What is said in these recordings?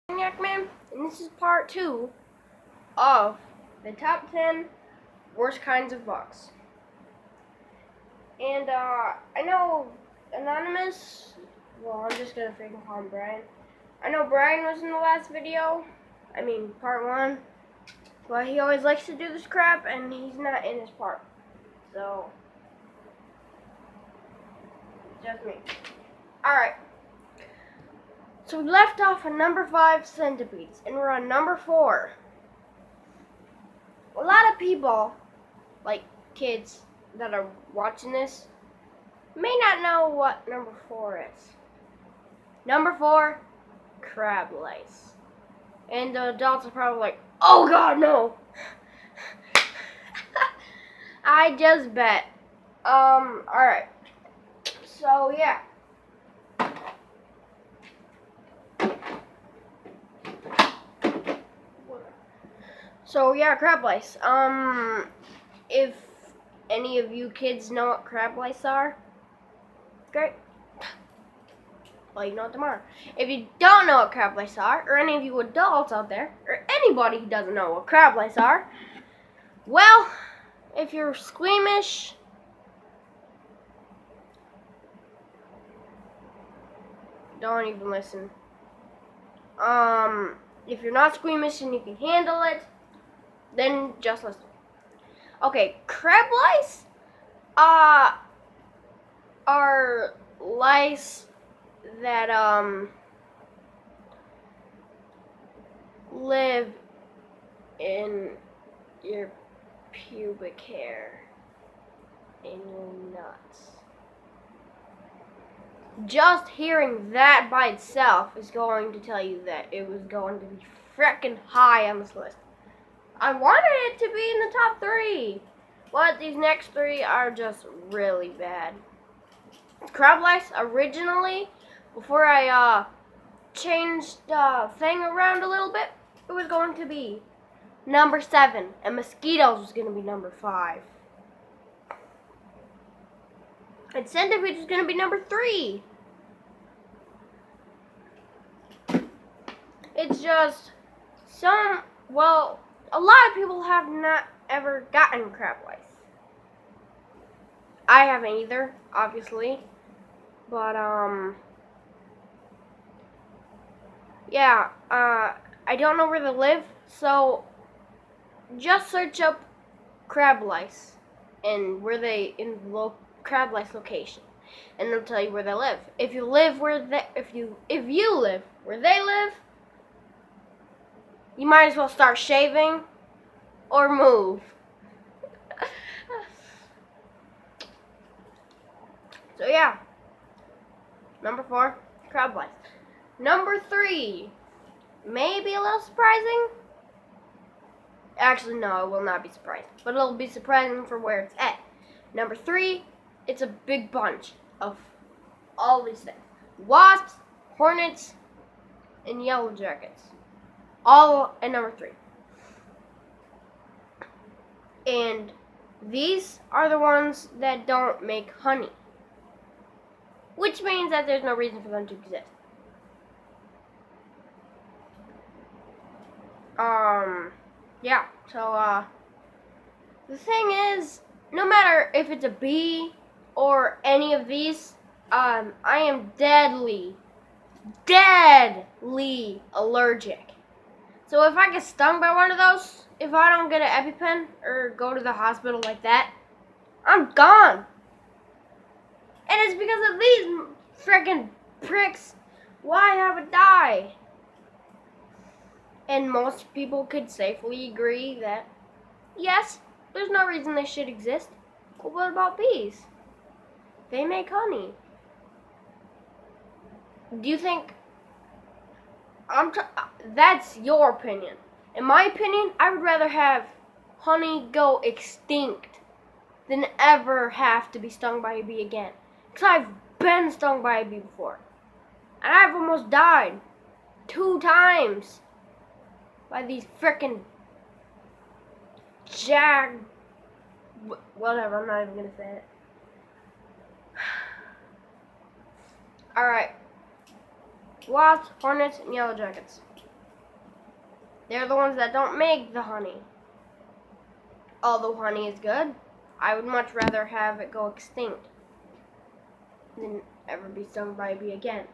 Maniac Man, and this is part 2 of the top 10 worst kinds of bugs. And I know Anonymous, well, I'm just gonna freaking call him Brian. I know Brian was in the last video, part 1, but he always likes to do this crap, and he's not in this part. So, just me. Alright. So we left off on number 5, centipedes, and we're on number 4. A lot of people, like kids that are watching this, may not know what number 4 is. Number 4, crab lice. And the adults are probably like, oh god, no! I just bet. Alright. So, yeah. So, yeah, crab lice. If any of you kids know what crab lice are, great. Well, you know it tomorrow. If you don't know what crab lice are, or any of you adults out there, or anybody who doesn't know what crab lice are, well, if you're squeamish, don't even listen. If you're not squeamish and you can handle it, then just listen. Okay, crab lice are lice that live in your pubic hair in your nuts. Just hearing that by itself is going to tell you that it was going to be frickin' high on this list. I wanted it to be in the top 3, but these next 3 are just really bad. Crab lice, originally, before I changed the thing around a little bit, it was going to be number 7, and mosquitoes was going to be number 5. And centipedes was going to be number 3. It's just a lot of people have not ever gotten crab lice. I haven't either, obviously. But, yeah, I don't know where they live, so just search up crab lice and where they, crab lice location, and they'll tell you where they live. If you live where they live, you might as well start shaving or move. So yeah, number 4, crab lice. Number 3, maybe a little surprising. Actually, no, it will not be surprising, but it'll be surprising for where it's at. Number 3, it's a big bunch of all these things: wasps, hornets, and yellow jackets. All at number 3. And these are the ones that don't make honey, which means that there's no reason for them to exist. Yeah, so, the thing is, no matter if it's a bee or any of these, I am deadly allergic. So if I get stung by one of those, if I don't get an EpiPen or go to the hospital like that, I'm gone. And it's because of these freaking pricks. Why have it die? And most people could safely agree that, yes, there's no reason they should exist. But what about bees? They make honey. Do you think... that's your opinion. In my opinion, I would rather have honey go extinct than ever have to be stung by a bee again. Because I've been stung by a bee before. And I've almost died 2 times by these frickin' whatever, I'm not even gonna say it. Alright. Wasps, hornets, and yellow jackets. They're the ones that don't make the honey. Although honey is good, I would much rather have it go extinct than ever be stung by a bee again.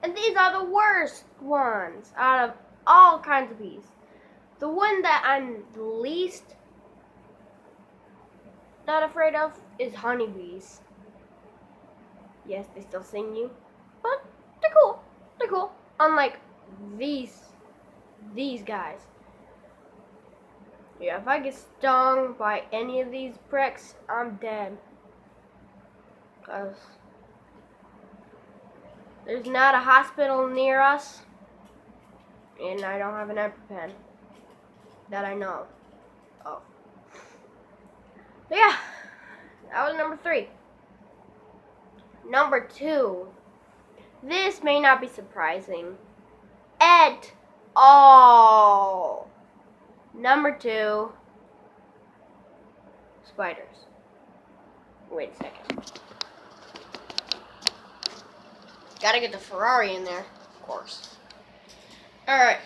And these are the worst ones out of all kinds of bees. The one that I'm the least not afraid of is honeybees. Yes, they still sting you, but they're cool. They're cool. Unlike these guys. Yeah, if I get stung by any of these pricks, I'm dead. 'Cause there's not a hospital near us, and I don't have an EpiPen that I know of. But yeah, that was number 3. Number 2. This may not be surprising at all. Number 2, spiders. Wait a second. Gotta get the Ferrari in there, of course. Alright,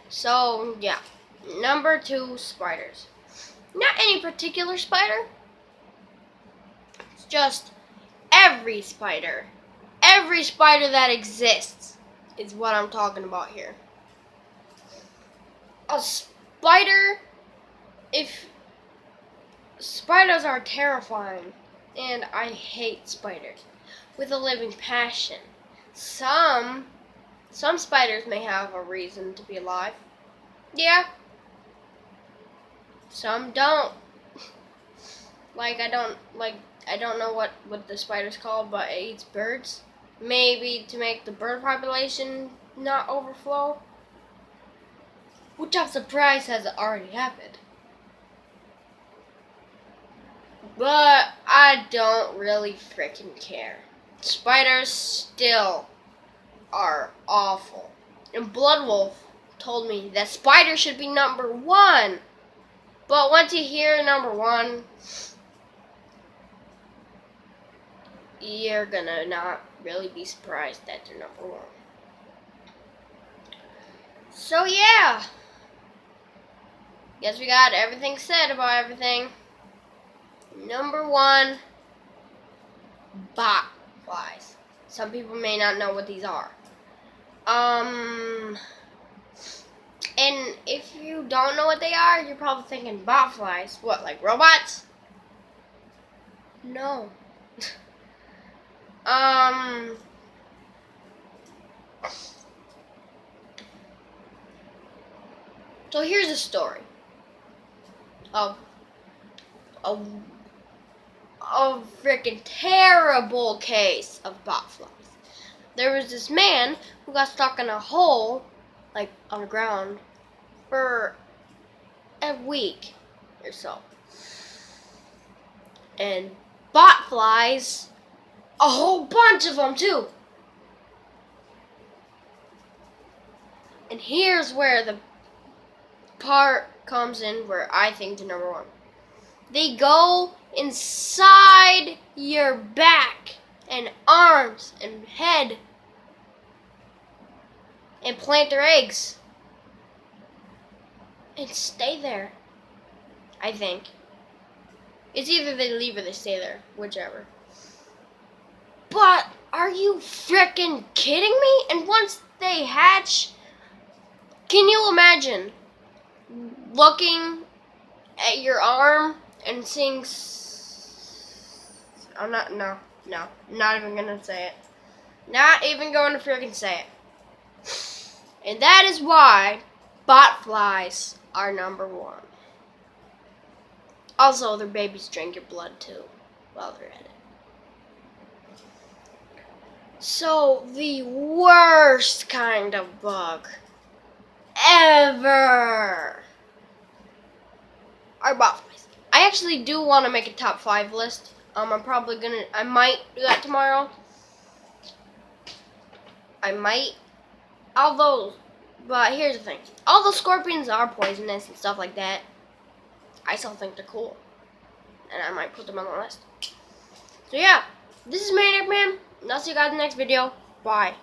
so yeah. Number 2, spiders. Not any particular spider. It's just every spider. Every spider that exists is what I'm talking about here. A spider, spiders are terrifying, and I hate spiders with a living passion. Some spiders may have a reason to be alive. Yeah. Some don't. I don't know what the spider's called, but it eats birds. Maybe to make the bird population not overflow. Which I'm surprised has already happened. But I don't really freaking care. Spiders still are awful. And Blood Wolf told me that spiders should be number 1. But once you hear number 1, you're gonna not really be surprised that they're number 1. So yeah. Guess we got everything said about everything. Number 1, bot flies. Some people may not know what these are. And if you don't know what they are, you're probably thinking bot flies. What, like robots? No. So here's a story of a freaking terrible case of bot flies. There was this man who got stuck in a hole, like on the ground, for a week or so. And bot flies, a whole bunch of them too. And here's where the part comes in where I think the number 1. They go inside your back and arms and head and plant their eggs and stay there. I think. It's either they leave or they stay there, whichever. But are you frickin' kidding me? And once they hatch, can you imagine looking at your arm and seeing I'm not even gonna say it. Not even going to freaking say it. And that is why bot flies are number 1. Also, their babies drink your blood too while they're at it. So, the worst kind of bug ever are bot flies. I actually do want to make a top 5 list. I might do that tomorrow. I might. But here's the thing. Although scorpions are poisonous and stuff like that, I still think they're cool. And I might put them on the list. So yeah, this is Maniac Man, and I'll see you guys in the next video. Bye.